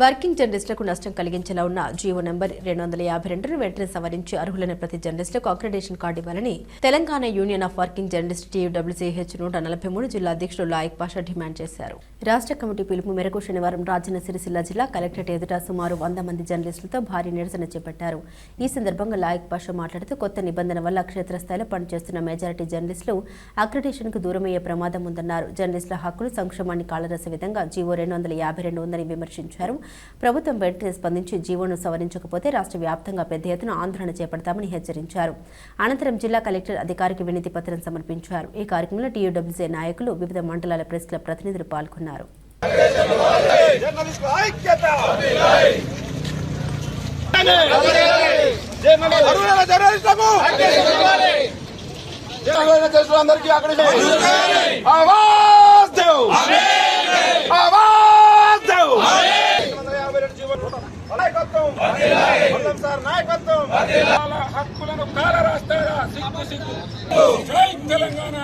Working జర్నలిస్టులకు నష్టం కలిగించేలా ఉన్న జీవో నెంబర్ 252ను వెంటనే సవరించి అర్హులైన ప్రతి జర్నలిస్టులకు అక్రిడేషన్ కార్డు ఇవ్వాలని Telangana union of working journalist TUWCH 143 జిల్లా అధ్యక్షుడు లాయిక్ పాషా డిమాండ్ చేశారు. రాష్ట్ర కమిటీ పిలుపు మేరకు శనివారం రాజన్న సిరిసిల్ల జిల్లా కలెక్టరేట్ ఎదుట సుమారు 100 మంది జర్నలిస్టులతో భారీ నిరసన చేపట్టారు. ఈ సందర్భంగా లాయిక్ పాషా మాట్లాడుతూ కొత్త నిబంధన వల్ల క్షేత్రస్థాయిలో పనిచేస్తున్న మెజారిటీ జర్నలిస్టులు అక్రిడేషన్కు దూరమయ్యే ప్రమాదం ఉందన్నారు. జర్నలిస్టుల హక్కులు సంక్షేమాన్ని కాళరాసే విధంగా జీవో 252 ఉందని విమర్శించారు. ప్రభుత్వం వెంటనే స్పందించి జీవోను సవరించకపోతే రాష్ట్ర వ్యాప్తంగా పెద్ద ఎత్తున ఆందోళన చేపడతామని హెచ్చరించారు. అనంతరం జిల్లా కలెక్టర్ అధికారికి వినతి పత్రం సమర్పించారు. ఈ కార్యక్రమంలో TUWC నాయకులు, వివిధ మండలాల ప్రెస్ క్లబ్ ప్రతినిధులు పాల్గొన్నారు. హక్కులను కాలరాస్తారా? సిగ్గు సిగ్గు. జై తెలంగాణ.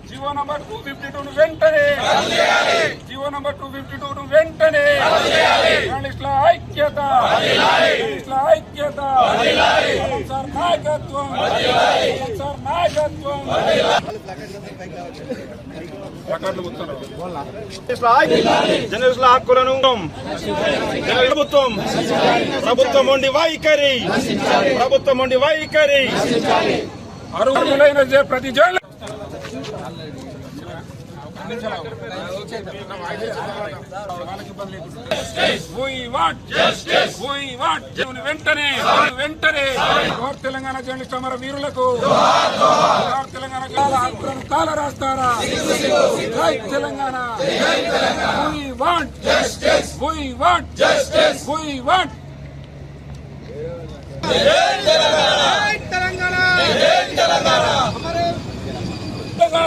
జీవో నంబర్ 252 వెంటనే, జీవో నంబర్ 252 వెంటనే. జర్నలిస్టుల ఐక్యత, జర్నలిస్టుల ఐక్యత. సార్ నాయకత్వం, సార్ నాయకత్వం. జర్నలిస్టుల హక్కులను ప్రభుత్వం ఉండి వైఖరి, ప్రభుత్వం ఉండి వైఖరి. అర్హులైన ప్రతి జర్నలిస్ట్ వెంటనే వెంటనే తెలంగాణ జర్నలిస్ట్ అమర వీరులకు, తెలంగాణ హక్కులను కాల రాస్తారా? తెలంగాణ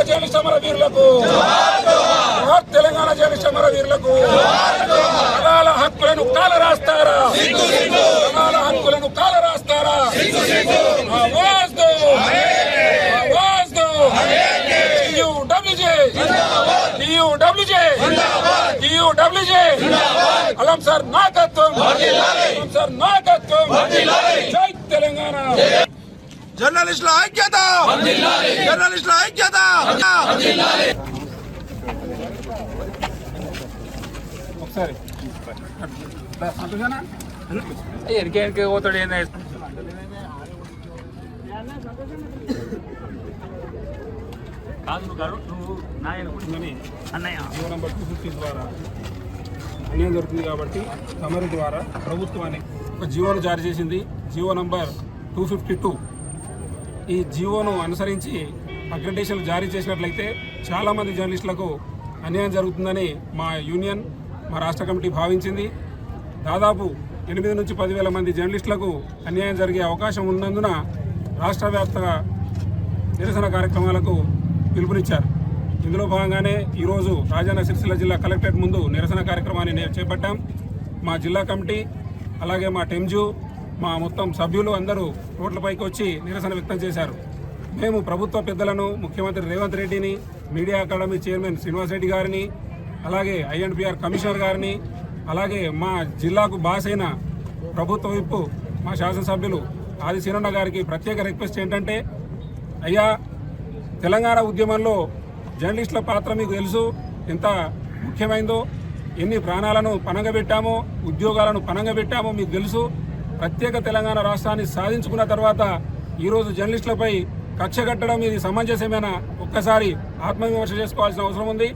జర్నలిస్ట్ అమర వీరులకు, తెలంగాణ జర్నలిస్ట్ అమర వీరులకు ప్రజల హక్కులను కాల రాస్తారా? ప్రజల హక్కులను కాల రాస్తారా? ఆవాజ్ దో, ఆవాజ్ దో. TUWC అలం సార్ నాయకత్వం, అలం సార్ నాయకత్వం. జై తెలంగాణ. జర్నలిస్టుల ఐక్యత, జర్నలిస్టుల ఐక్యత. ఒకసారి సంతోషనా? ఎరికే పోతాడు ఏంది? జీవో నంబర్ 250 ద్వారా అన్యాయం జరుగుతుంది కాబట్టి సమరి ద్వారా ప్రభుత్వాన్ని ఒక జీవోను జారీ చేసింది. GO number 252. ఈ జీవోను అనుసరించి అక్రిడేషన్లు జారీ చేసినట్లయితే చాలామంది జర్నలిస్టులకు అన్యాయం జరుగుతుందని మా యూనియన్, మా రాష్ట్ర కమిటీ భావించింది. దాదాపు 8 నుంచి 10,000 మంది జర్నలిస్టులకు అన్యాయం జరిగే అవకాశం ఉన్నందున రాష్ట్ర వ్యాప్తంగా నిరసన కార్యక్రమాలకు పిలుపునిచ్చారు. ఇందులో భాగంగానే ఈరోజు రాజన్న సిరిసిల్ల జిల్లా కలెక్టరేట్ ముందు నిరసన కార్యక్రమాన్ని చేపట్టాం. మా జిల్లా కమిటీ, అలాగే మా టెంజు, మా మొత్తం సభ్యులు అందరూ రోడ్లపైకి వచ్చి నిరసన వ్యక్తం చేశారు. మేము ప్రభుత్వ పెద్దలను, ముఖ్యమంత్రి రేవంత్ రెడ్డిని, media academy chairman Srinivas Reddy గారిని, అలాగే INPR కమిషనర్ గారిని, అలాగే మా జిల్లాకు బాస్ అయిన ప్రభుత్వ విప్పు మా శాసనసభ్యులు ఆది సీనన్న గారికి ప్రత్యేక రిక్వెస్ట్ ఏంటంటే, అయ్యా, తెలంగాణ ఉద్యమంలో జర్నలిస్టుల పాత్ర మీకు తెలుసు ఎంత ముఖ్యమైందో, ఎన్ని ప్రాణాలను పణంగా పెట్టామో, ఉద్యోగాలను పణంగా పెట్టామో మీకు తెలుసు. ప్రత్యేక తెలంగాణ రాష్ట్రాన్ని సాధించుకున్న తర్వాత ఈరోజు జర్నలిస్టులపై కక్ష కట్టడం ఇది సమంజసమేనా? ఒక్కసారి ఆత్మవిమర్శ చేసుకోవాల్సిన అవసరం ఉంది.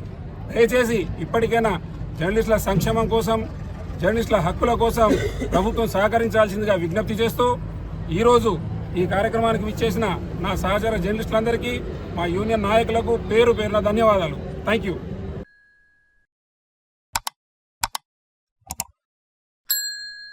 దయచేసి ఇప్పటికైనా జర్నలిస్టుల సంక్షేమం కోసం, జర్నలిస్టుల హక్కుల కోసం ప్రభుత్వం సహకరించాల్సిందిగా విజ్ఞప్తి చేస్తూ, ఈరోజు ఈ కార్యక్రమానికి విచ్చేసిన నా సహచర జర్నలిస్టులందరికీ, మా యూనియన్ నాయకులకు పేరు పేరున ధన్యవాదాలు. Thank you.